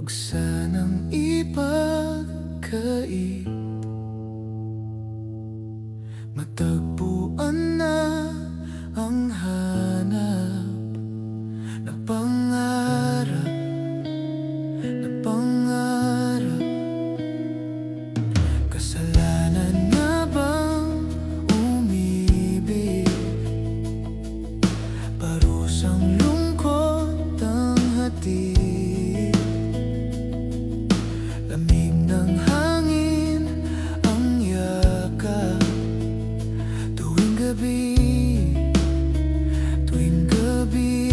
Huwag sanang ipagkait, matagpuan na ang hanap na pangarap, na pangarap. Kasalanan nga bang umibig? Parusang lungkot ang hatid, lamig ng hangin ang yakap. Tuwing gabi, tuwing gabi,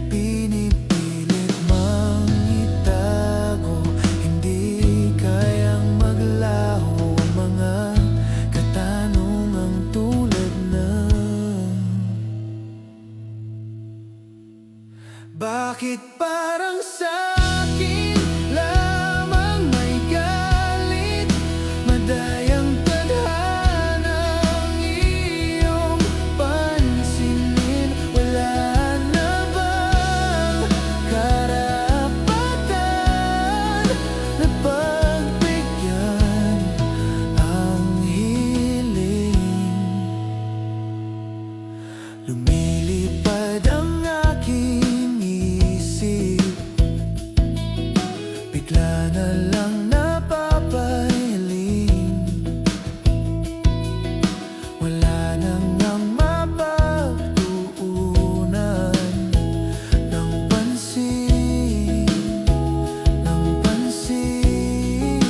pinipilit mang itago. Hindi kayang maglaho ang mga katanungang tulad ng bakit parang sa'kin lamang may galit? Madayang tadhanang iyong pansinin. Wala na bang karapatan na pagbigyan ang hiling? Lumilipad ang aking isip, bigla na lang napapahiling. Wala na ngang mapagtuunan ng pansin, ng pansin.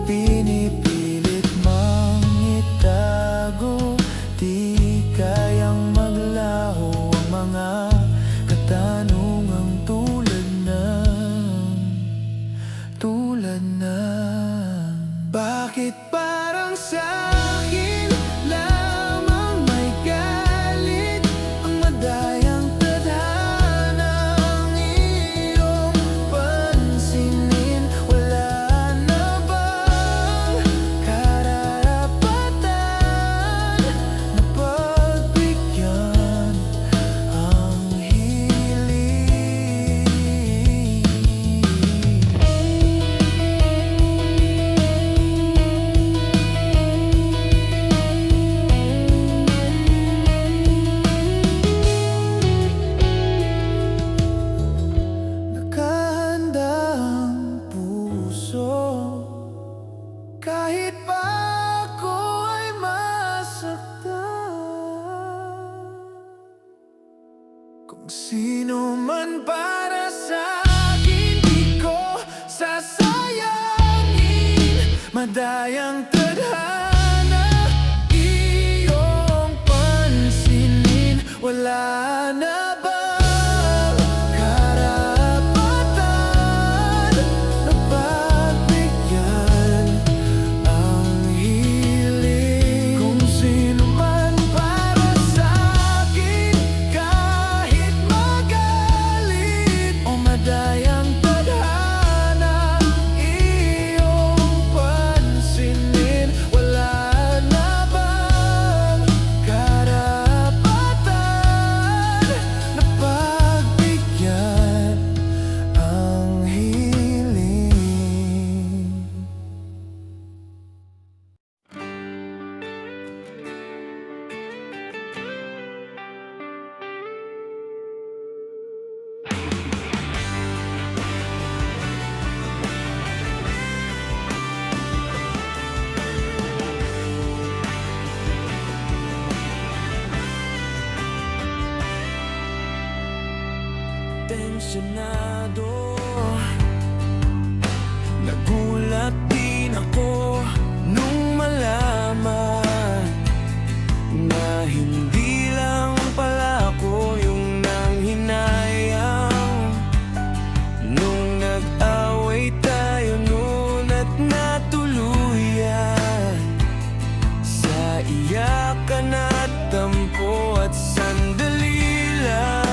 Pinipilit mang itago, di kayang maglaho ang mga katanungang tulad ng bakit parang sa'kin lamang may galit? Ang madayang tadhanang iyong pansinin. Wala na bang karapatan na pagbigyan ang hiling? Nakahanda ang puso kahit pa ako ay masaktan. Kung sino man para sa akin, di ko sasayangin. Madayang tadhana iyong pansinin. Wala na bang karapatan na pagbigyan ang hiling? Kung sino man para sa akin, kahit magalit o madayang tadhana iyong pansinin. Wala na bang karapatan na pagbigyan ang hiling? Tensyonado, nagulat din ako nung malaman na hindi lang pala ako yung nanghinayang. Nung nag-away tayo noon at natuluyan sa iyakan at tampo at sandali lang.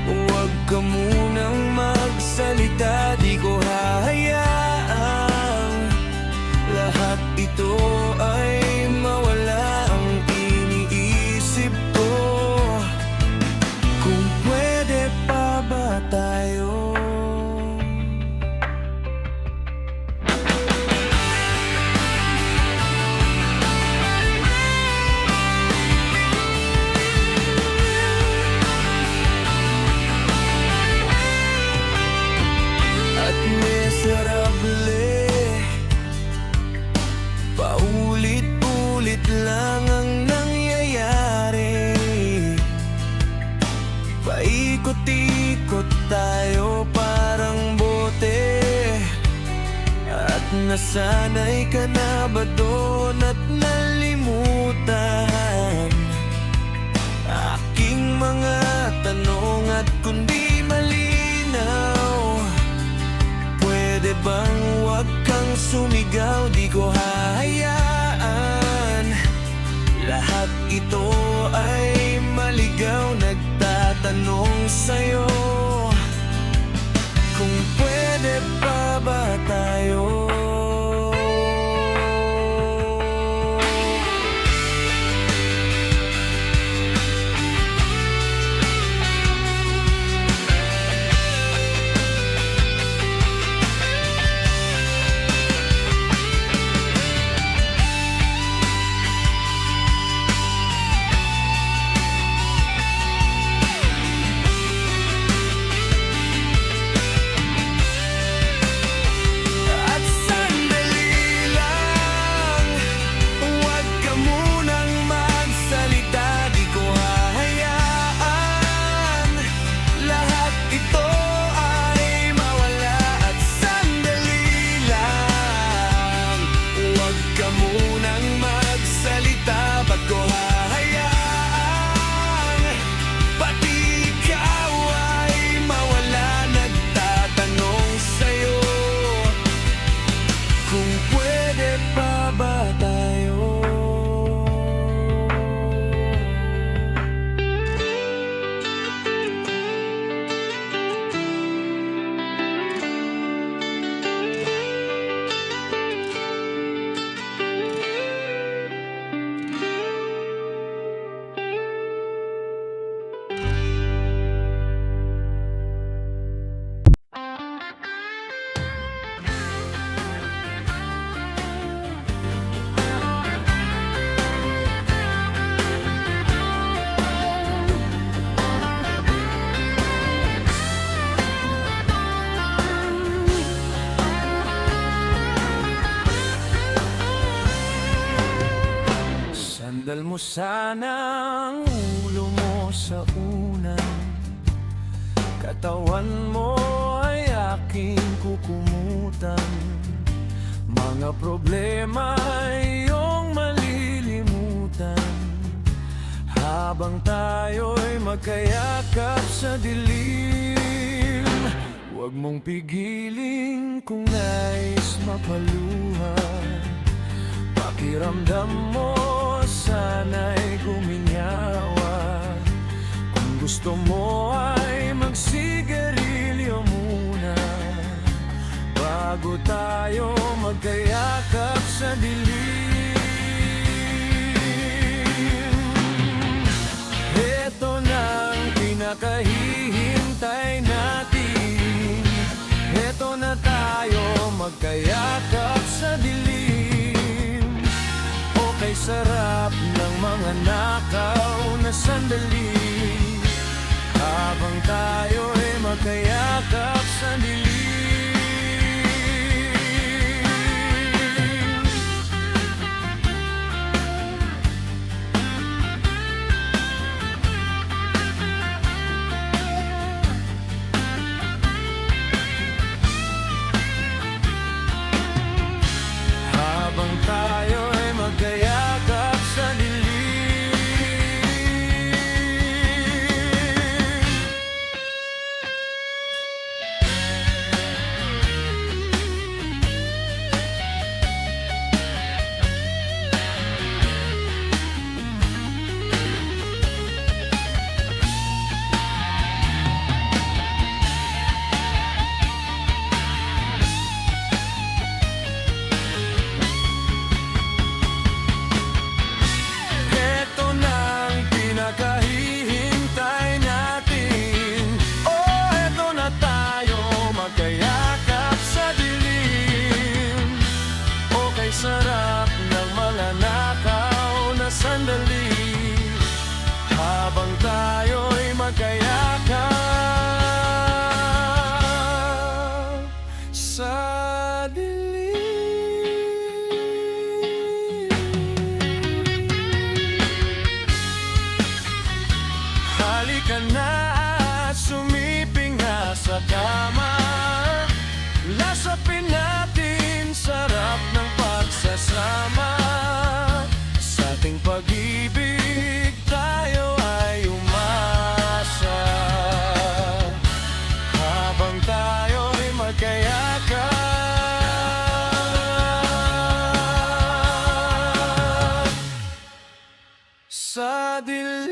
Huwag ka munang magsalita, di ko hahayaan Ikot-ikot tayo parang bote, at nasanay ka na ba doon at nalimutan aking mga tanong? At kung di malinaw, pwede bang huwag kang sumigaw? Di ko hahayaan lahat ito ay maligaw. Nagtatanong sa'yo kung pwede pa ba tayo? Sandal mo sana ang ulo mo sa unan, katawan mo ay aking kukumutan. Mga problema ay iyong malilimutan, habang tayo'y magkayakap sa dilim. Huwag mong pigiling kung nais mapaluha, pakiramdam mo sana'y guminhawa. Kung gusto mo ay magsigarilyo muna, bago tayo magkayakap sa dilim. Ito na ang pinakahihintay natin, ito na tayo magkayakap sa dilim. Kay sarap ng mga nakaw na sandali, habang tayo'y magkayakap sa dilim. Habang tayo'y magkayakap sa dilim. dilim.